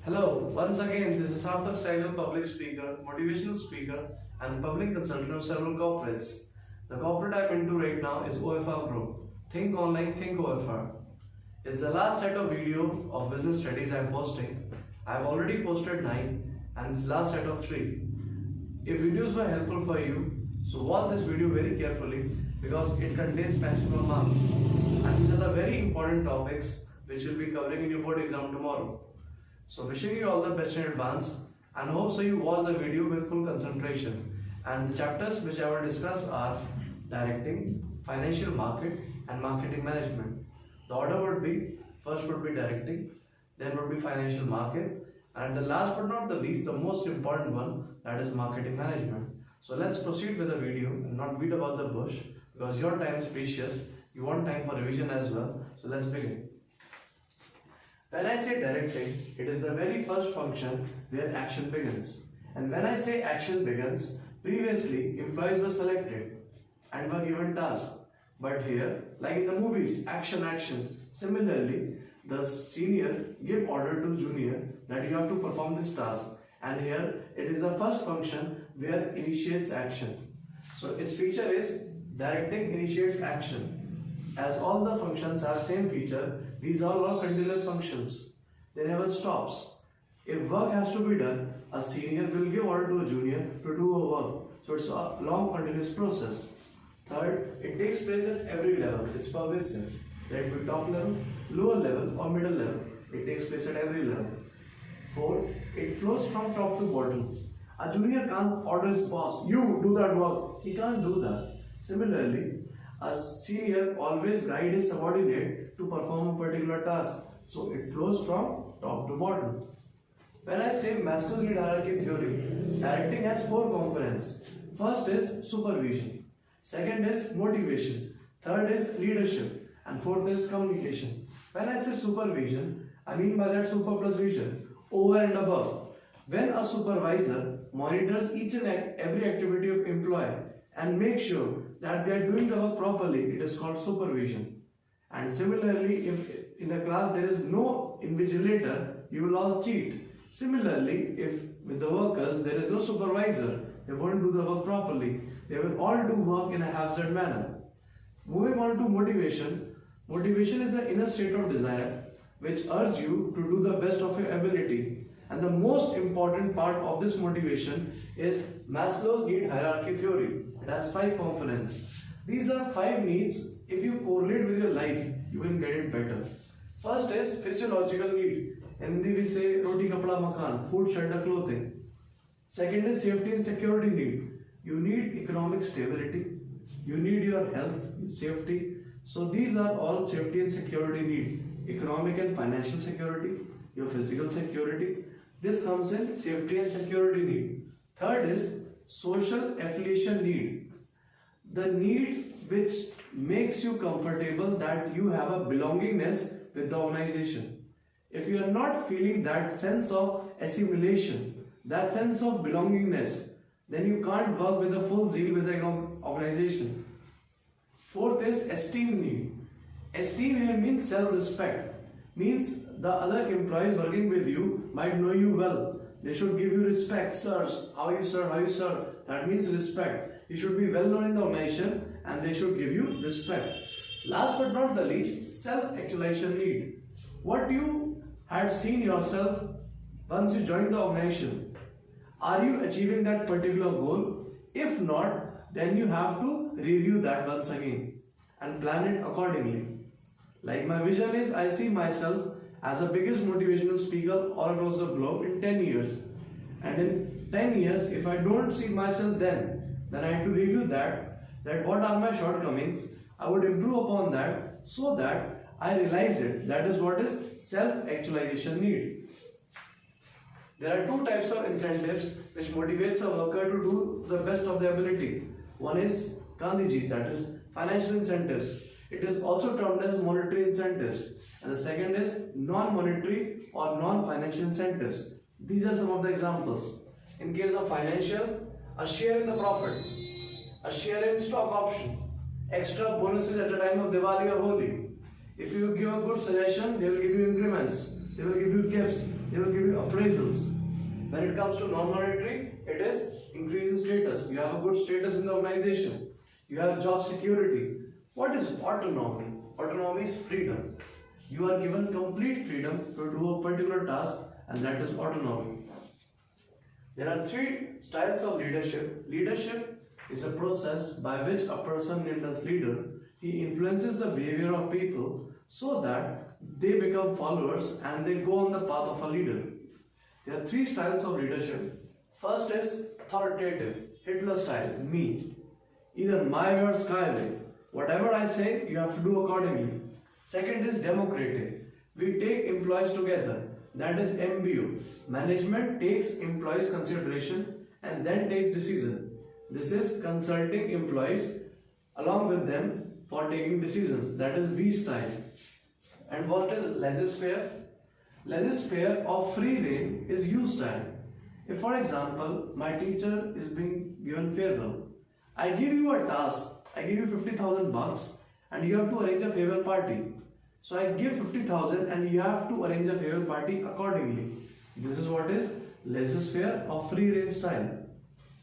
Hello, once again, this is Arthur Sehgal, public speaker, motivational speaker, and public consultant of several corporates. The corporate I'm into right now is OFR Group. Think online, think OFR. It's the last set of video of business studies I'm posting. I've already posted 9 and it's last set of 3. If videos were helpful for you, so watch this video very carefully because it contains maximum marks. And these are the very important topics which you'll be covering in your board exam tomorrow. So wishing you all the best in advance and hope so you watch the video with full concentration. And the chapters which I will discuss are directing, financial market and marketing management. The order would be, first would be directing, then would be financial market, and the last but not the least, the most important one, that is marketing management. So let's proceed with the video and not beat about the bush because your time is precious. You want time for revision as well. So let's begin. When I say directing, it is the very first function where action begins. And when I say action begins, previously employees were selected and were given tasks. But here, like in the movies, action, action. Similarly, the senior give order to junior that you have to perform this task. And here, it is the first function where initiates action. So its feature is directing initiates action. As all the functions are same feature, these are all continuous functions. They never stops. If work has to be done, a senior will give order to a junior to do a work. So it's a long continuous process. Third, it takes place at every level. It's pervasive. Let it be top level, lower level or middle level. It takes place at every level. Fourth, it flows from top to bottom. A junior can't order his boss, you do that work. He can't do that. Similarly, a senior always guides his subordinate to perform a particular task. So it flows from top to bottom. When I say Maslow's need hierarchy theory, directing has 4 components. First is supervision. Second is motivation. Third is leadership. And fourth is communication. When I say supervision, I mean by that super plus vision, over and above. When a supervisor monitors each and every activity of employee and makes sure that they are doing the work properly, it is called supervision. And similarly, if in the class there is no invigilator, you will all cheat. Similarly, if with the workers there is no supervisor, they won't do the work properly. They will all do work in a haphazard manner. Moving on to motivation. Motivation is an inner state of desire which urges you to do the best of your ability. And the most important part of this motivation is Maslow's need hierarchy theory. It has 5 components. These are 5 needs. If you correlate with your life, you will get it better. First is physiological need. In Hindi we say roti, kapda, makan, food, shelter, clothing. Second is safety and security need. You need economic stability. You need your health, safety. So these are all safety and security need. Economic and financial security, your physical security. This comes in safety and security need. Third is social affiliation need. The need which makes you comfortable that you have a belongingness with the organization. If you are not feeling that sense of assimilation, that sense of belongingness, then you can't work with a full zeal with the organization. Fourth is esteem need. Esteem here means self-respect. Means the other employees working with you might know you well. They should give you respect. Sir, how you sir, how you sir. That means respect. You should be well known in the organization and they should give you respect. Last but not the least, self-actualization need. What you had seen yourself once you joined the organization. Are you achieving that particular goal? If not, then you have to review that once again and plan it accordingly. Like my vision is, I see myself as the biggest motivational speaker all across the globe in 10 years. And in 10 years, if I don't see myself then I have to review that what are my shortcomings, I would improve upon that so that I realize it. That is what is self-actualization need. There are 2 types of incentives which motivates a worker to do the best of their ability. One is Gandhiji, that is financial incentives. It is also termed as monetary incentives. And the second is non-monetary or non-financial incentives. These are some of the examples. In case of financial, a share in the profit, a share in stock option, extra bonuses at the time of Diwali or Holi. If you give a good suggestion, they will give you increments. they will give you gifts, they will give you appraisals. When it comes to non-monetary, it is increase in status. You have a good status in the organization. You have job security. What is autonomy? Autonomy is freedom. You are given complete freedom to do a particular task, and that is autonomy. There are three styles of leadership. Leadership is a process by which a person named as leader, he influences the behavior of people so that they become followers and they go on the path of a leader. There are three styles of leadership. First is authoritative, Hitler style, me. Either my way or skyway. Whatever I say, you have to do accordingly. Second is democratic. We take employees together. That is MBO. Management takes employees consideration and then takes decision. This is consulting employees along with them for taking decisions. That is V style. And what is laissez-faire? Laissez-faire or free rein is U style. If for example, my teacher is being given farewell, I give you a task, I give you 50,000 bucks and you have to arrange a farewell party. So I give 50,000 and you have to arrange a farewell party accordingly. This is what is laissez-faire or free rein style.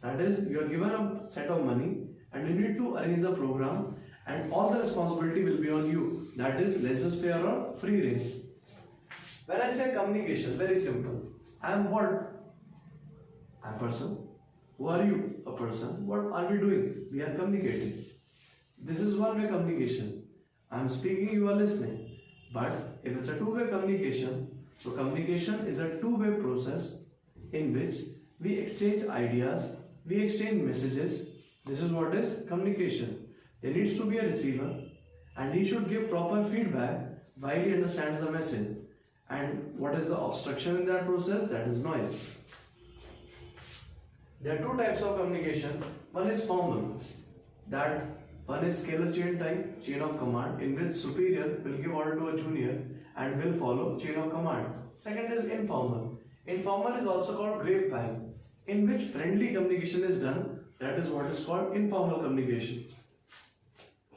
That is, you are given a set of money and you need to arrange the program and all the responsibility will be on you. That is laissez-faire or free rein. When I say communication, very simple. I am what? I am a person. Who are you? A person. What are we doing? We are communicating. This is one-way communication. I am speaking, you are listening. But if it's a two-way communication, so communication is a two-way process in which we exchange ideas, we exchange messages. This is what is communication. There needs to be a receiver and he should give proper feedback while he understands the message. And what is the obstruction in that process? That is noise. There are two types of communication. One is formal. That one is scalar chain type, chain of command, in which superior will give order to a junior and will follow chain of command. Second is informal. Informal is also called grapevine, in which friendly communication is done. That is what is called informal communication.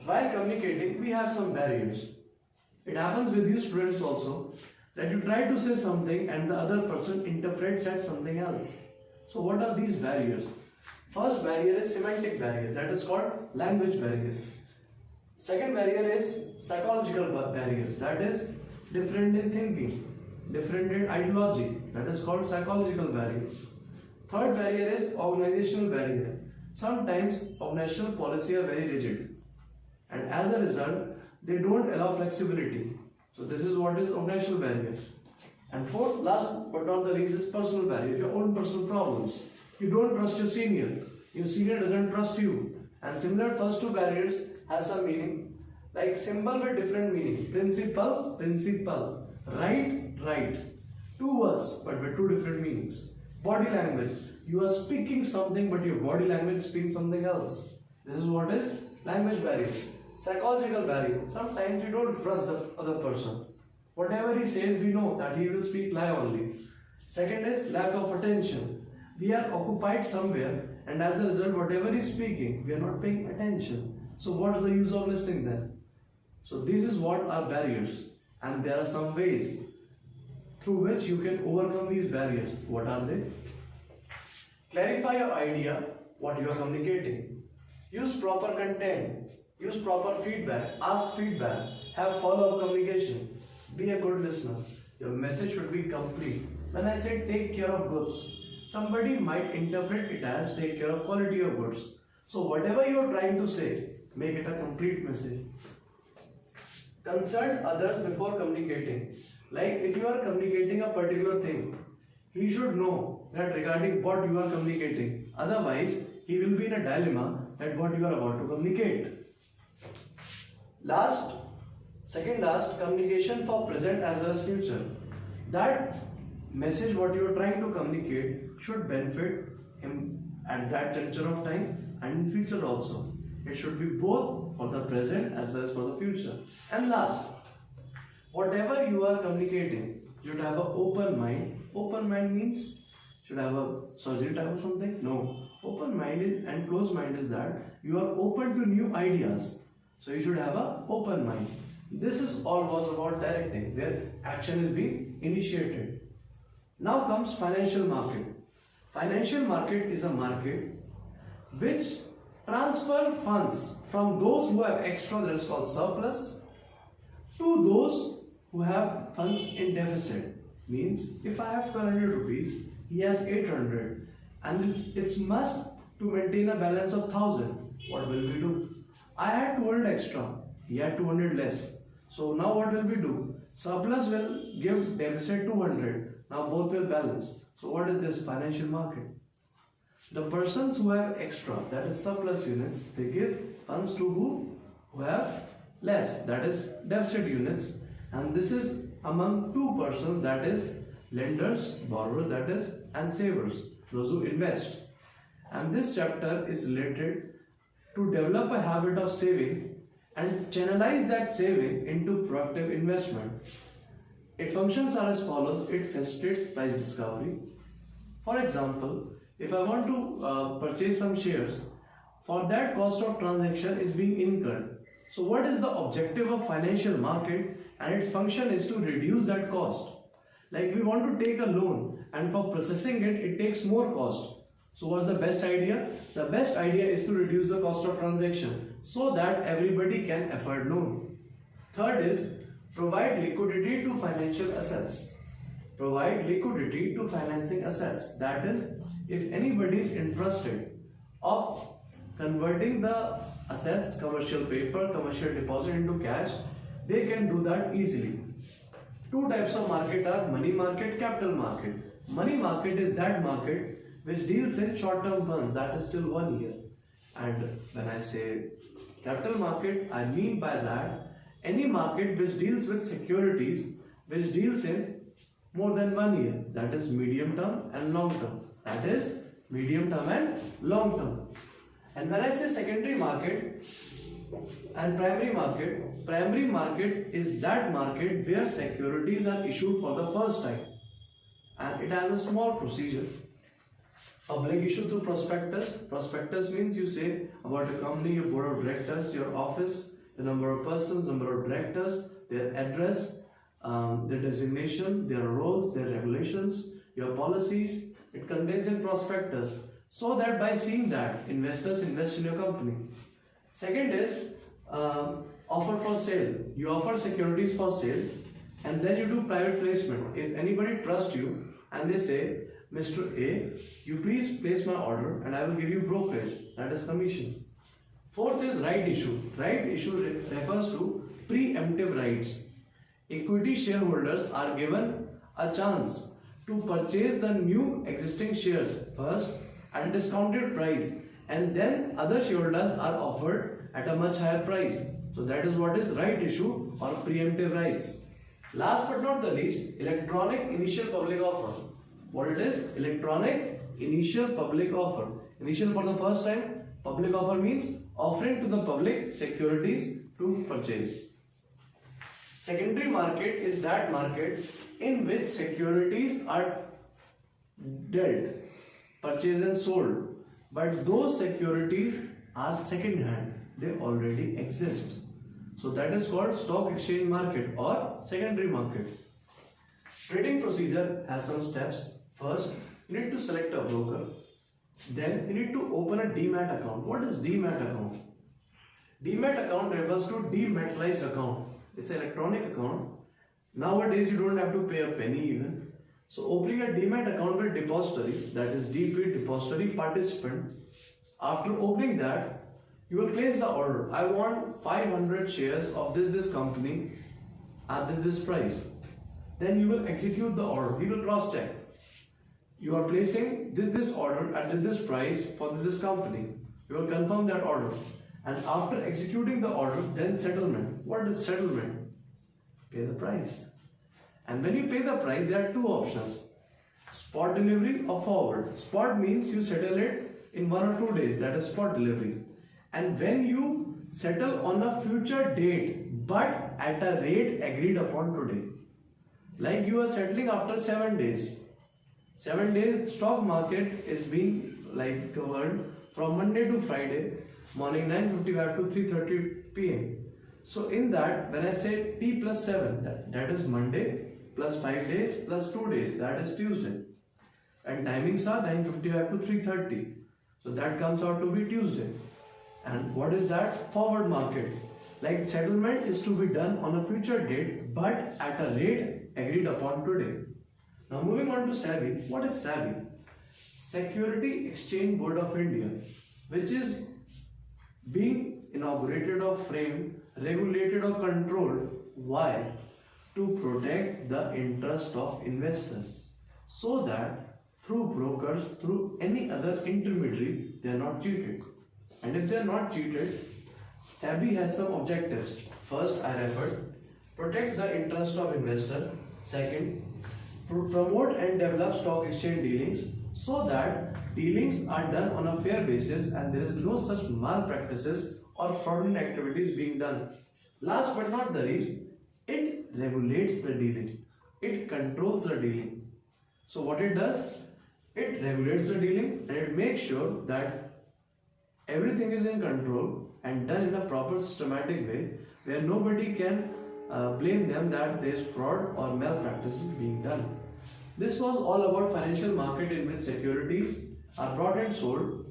While communicating, we have some barriers. It happens with you students also, that you try to say something and the other person interprets that something else. So what are these barriers? First barrier is semantic barrier, that is called language barrier. Second barrier is psychological barrier, that is different in thinking, different in ideology, that is called psychological barrier. Third barrier is organizational barrier. Sometimes organizational policy are very rigid and as a result they don't allow flexibility. So this is what is organizational barrier. And fourth, last but not the least, is personal barrier, your own personal problems. You don't trust your senior doesn't trust you. And similar first two barriers has some meaning, like symbol with different meaning. Principle, principle. Right, right. Two words but with two different meanings. Body language, you are speaking something but your body language is speaking something else. This is what is language barrier. Psychological barrier, sometimes you don't trust the other person. Whatever he says, we know that he will speak lie only. Second is lack of attention. We are occupied somewhere and as a result, whatever he is speaking, we are not paying attention. So what is the use of listening then? So this is what are barriers, and there are some ways through which you can overcome these barriers. What are they? Clarify your idea, what you are communicating. Use proper content. Use proper feedback. Ask feedback. Have follow-up communication. Be a good listener. Your message should be complete. When I say take care of goods, somebody might interpret it as take care of quality of goods. So whatever you are trying to say, make it a complete message. Consult others before communicating. Like if you are communicating a particular thing, he should know that regarding what you are communicating. Otherwise, he will be in a dilemma that what you are about to communicate. Second last, communication for present as well as future. That message what you are trying to communicate should benefit him at that juncture of time and in future also. It should be both for the present as well as for the future. And last, whatever you are communicating, you should have an open mind. Open mind means should have a surgery type of something? No. Open mind is, and closed mind is that you are open to new ideas. So you should have an open mind. This is all was about directing, where action is being initiated. Now comes financial market. Financial market is a market which transfer funds from those who have extra, that is called surplus, to those who have funds in deficit. Means if I have 1,200 rupees, he has 800, and it's must to maintain a balance of 1,000. What will we do? I had 200 extra, he had 200 less. So now what will we do? Surplus will give deficit 200. Now both will balance. So what is this? Financial market. The persons who have extra, that is surplus units, they give funds to who have less, that is deficit units, and this is among two persons, that is lenders, borrowers, that is, and savers, those who invest. And this chapter is related to develop a habit of saving and channelize that saving into productive investment. Its functions are as follows. It facilitates price discovery. For example, if I want to purchase some shares, for that cost of transaction is being incurred. So what is the objective of financial market? And its function is to reduce that cost. Like we want to take a loan, and for processing it, it takes more cost. So what's the best idea? The best idea is to reduce the cost of transaction so that everybody can afford loan. Third is provide liquidity to financial assets. Provide liquidity to financing assets. That is, if anybody is interested of converting the assets, commercial paper, commercial deposit into cash, they can do that easily. Two types of market are money market, capital market. Money market is that market which deals in short-term funds, that is till 1 year. And when I say capital market, I mean by that any market which deals with securities, which deals in more than 1 year, that is medium term and long term. That is medium term and long term. And when I say secondary market and primary market is that market where securities are issued for the first time, and it has a small procedure. Public issue through prospectus. Prospectus means you say about a company, your board of directors, your office, the number of persons, number of directors, their address, their designation, their roles, their regulations, your policies. It contains in prospectus, so that by seeing that, investors invest in your company. Second is offer for sale. You offer securities for sale, and then you do private placement. If anybody trusts you and they say, Mr. A, you please place my order and I will give you brokerage, that is commission. Fourth is right issue. Right issue refers to preemptive rights. Equity shareholders are given a chance to purchase the new existing shares first at a discounted price, and then other shareholders are offered at a much higher price. So that is what is right issue or preemptive rights. Last but not the least, electronic initial public offer. What it is? Electronic initial public offer. Initial for the first time. Public offer means offering to the public securities to purchase. Secondary market is that market in which securities are dealt, purchased and sold, but those securities are second hand, they already exist. So that is called stock exchange market or secondary market. Trading procedure has some steps. First, you need to select a broker. Then you need to open a demat account. What is demat account? Demat account refers to dematerialized account. It's an electronic account. Nowadays you don't have to pay a penny even. So opening a demat account with depository, that is DP, depository participant. After opening that, you will place the order. I want 500 shares of this company at this price. Then you will execute the order. You will cross check. You are placing this order at this price for this company. You will confirm that order. And after executing the order, then settlement. What is settlement? Pay the price. And when you pay the price, there are two options. Spot delivery or forward. Spot means you settle it in 1 or 2 days. That is spot delivery. And when you settle on a future date, but at a rate agreed upon today. Like you are settling after 7 days. 7 days stock market is being like covered from Monday to Friday, morning 9:55 to 3:30 p.m. So in that, when I say T plus 7, that is Monday plus 5 days plus 2 days, that is Tuesday. And timings are 9:55 to 3:30. So that comes out to be Tuesday. And what is that? Forward market. Like settlement is to be done on a future date but at a rate agreed upon today. Now moving on to SEBI. What is SEBI? Security Exchange Board of India, which is being inaugurated or framed, regulated or controlled. Why? To protect the interest of investors, so that through brokers, through any other intermediary, they are not cheated. And if they are not cheated, SEBI has some objectives. First, I referred, protect the interest of investor. Second, promote and develop stock exchange dealings, so that dealings are done on a fair basis and there is no such malpractices or fraudulent activities being done. Last but not the least, it regulates the dealing. It controls the dealing. So what it does? It regulates the dealing and it makes sure that everything is in control and done in a proper systematic way where nobody can blame them that there is fraud or malpractices being done. This was all about financial market in which securities are bought and sold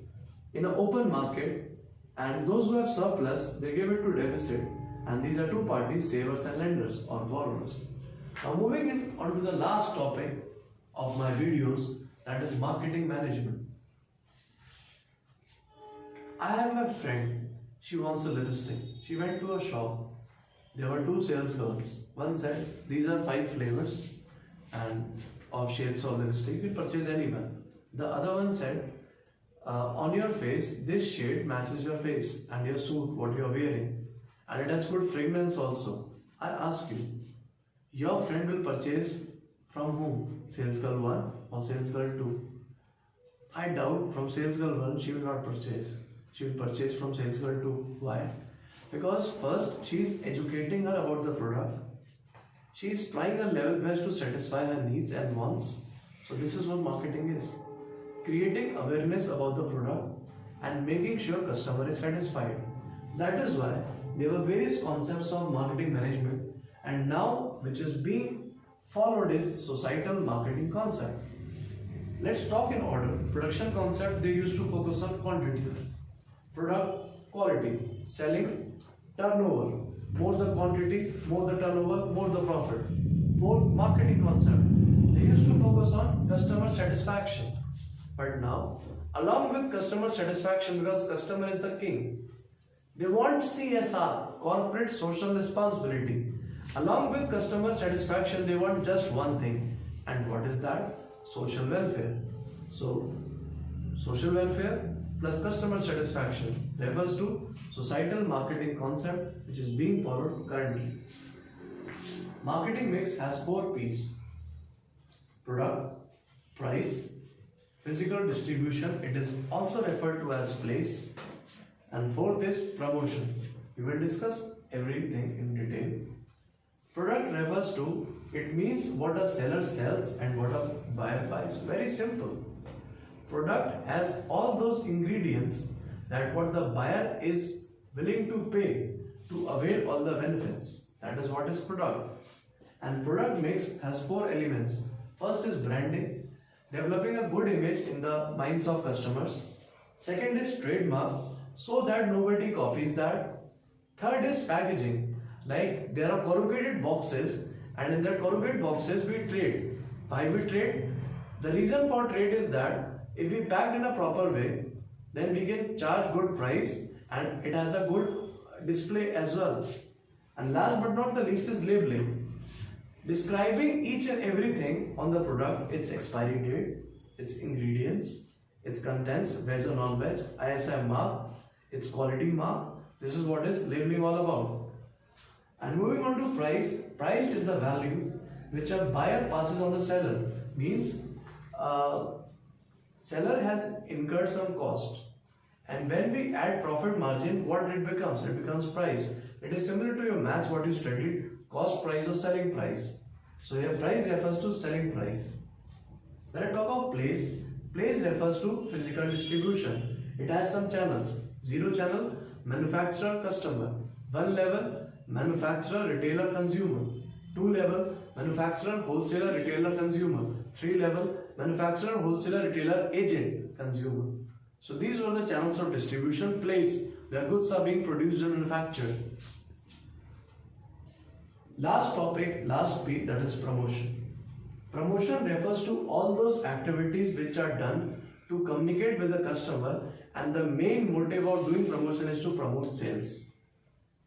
in an open market, and those who have surplus, they give it to deficit, and these are two parties, savers and lenders or borrowers. Now moving on to the last topic of my videos, that is marketing management. I have a friend, she wants a lipstick. She went to a shop. There were two sales girls. One said, these are 5 flavors and of shades of lipstick. You can purchase any one. The other one said, on your face, this shade matches your face and your suit, what you are wearing. And it has good fragrance also. I ask you, your friend will purchase from whom? Sales girl 1 or sales girl 2? I doubt from sales girl 1 she will not purchase. She will purchase from sales girl 2. Why? Because first she is educating her about the product. She is trying her level best to satisfy her needs and wants. So this is what marketing is. Creating awareness about the product and making sure customer is satisfied. That is why there were various concepts of marketing management, and now which is being followed is societal marketing concept. Let's talk in order. Production concept, they used to focus on quantity, product quality, selling, turnover. More the quantity, more the turnover, more the profit. For marketing concept, they used to focus on customer satisfaction. But now, along with customer satisfaction, because customer is the king, they want CSR, corporate social responsibility. Along with customer satisfaction, they want just one thing. And what is that? Social welfare. So, social welfare plus customer satisfaction refers to societal marketing concept which is being followed currently. Marketing mix has 4 P's: product, price, physical distribution, it is also referred to as place, and 4th is promotion. We will discuss everything in detail. Product refers to, it means what a seller sells and what a buyer buys. Very simple. Product has all those ingredients that what the buyer is willing to pay to avail all the benefits. That is what is product. And product mix has 4 elements. First is branding, developing a good image in the minds of customers. Second is trademark, so that nobody copies that. Third is packaging, like there are corrugated boxes, and in that corrugated boxes we trade. Why we trade? The reason for trade is that if we packed in a proper way, then we can charge good price and it has a good display as well. And last but not the least is labeling, describing each and everything on the product, its expiry date, its ingredients, its contents, veg or non-veg, ISI mark, its quality mark. This is what is labeling all about. And moving on to price, price is the value which a buyer passes on the seller. Means seller has incurred some cost, and when we add profit margin, what it becomes? It becomes price. It is similar to your maths, what you studied, cost price or selling price. So your price refers to selling price. When I talk of place, place refers to physical distribution. It has some channels. 0 channel, manufacturer, customer. 1 level, manufacturer, retailer, consumer. 2 level, manufacturer, wholesaler, retailer, consumer. 3 level, manufacturer, wholesaler, retailer, agent, consumer. So these were the channels of distribution, place where goods are being produced and manufactured. Last topic, last P, that is promotion. Promotion refers to all those activities which are done to communicate with the customer, and the main motive of doing promotion is to promote sales.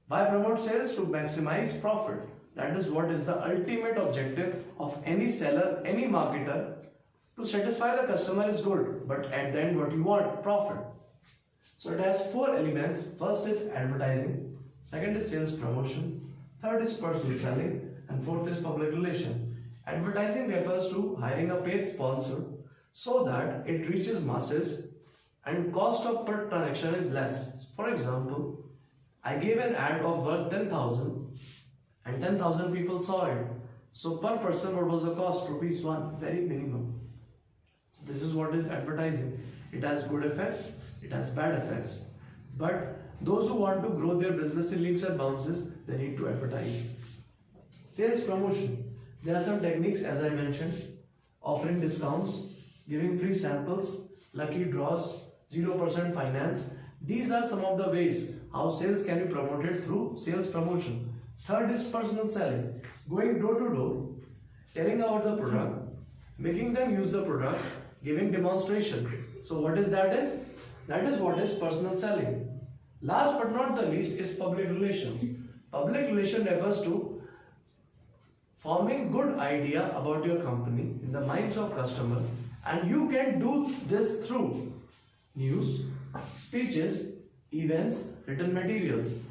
Why promote sales? To maximize profit. That is what is the ultimate objective of any seller, any marketer. To satisfy the customer is good, but at the end what you want? Profit. So it has 4 elements. First is advertising, second is sales promotion, third is personal selling, and fourth is public relation. Advertising refers to hiring a paid sponsor so that it reaches masses and cost of per transaction is less. For example, I gave an ad of worth 10,000 and 10,000 people saw it. So per person what was the cost? ₹1, very minimum. So this is what is advertising. It has good effects, it has bad effects. But those who want to grow their business in leaps and bounces, they need to advertise. Sales promotion. There are some techniques as I mentioned. Offering discounts, giving free samples, lucky draws, 0% finance. These are some of the ways how sales can be promoted through sales promotion. Third is personal selling. Going door to door, telling about the product, making them use the product, giving demonstration. So what is that is? That is what is personal selling. Last but not the least is public relation. Public relation refers to forming good idea about your company in the minds of customer, and you can do this through news, speeches, events, written materials.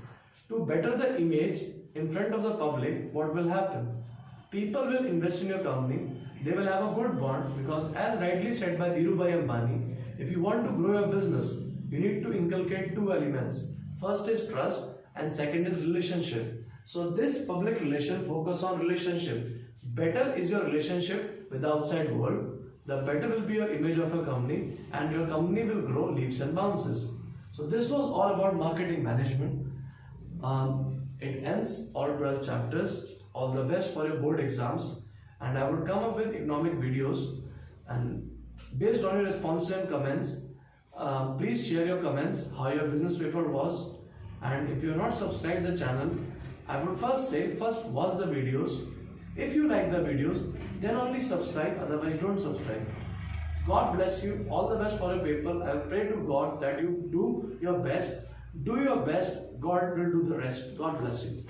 To better the image in front of the public, what will happen? People will invest in your company, they will have a good bond, because as rightly said by Dhirubhai Ambani, if you want to grow your business, you need to inculcate 2 elements. First is trust and second is relationship. So this public relation focus on relationship. Better is your relationship with the outside world, the better will be your image of a company, and your company will grow leaps and bounces. So this was all about marketing management. It ends all 12 chapters. All the best for your board exams, and I would come up with economic videos, and based on your responses and comments, please share your comments how your business paper was. And if you are not subscribed to the channel, I would first watch the videos. If you like the videos, then only subscribe, otherwise don't subscribe. God bless you. All the best for your paper. I pray to God that you do your best. Do your best. God will do the rest. God bless you.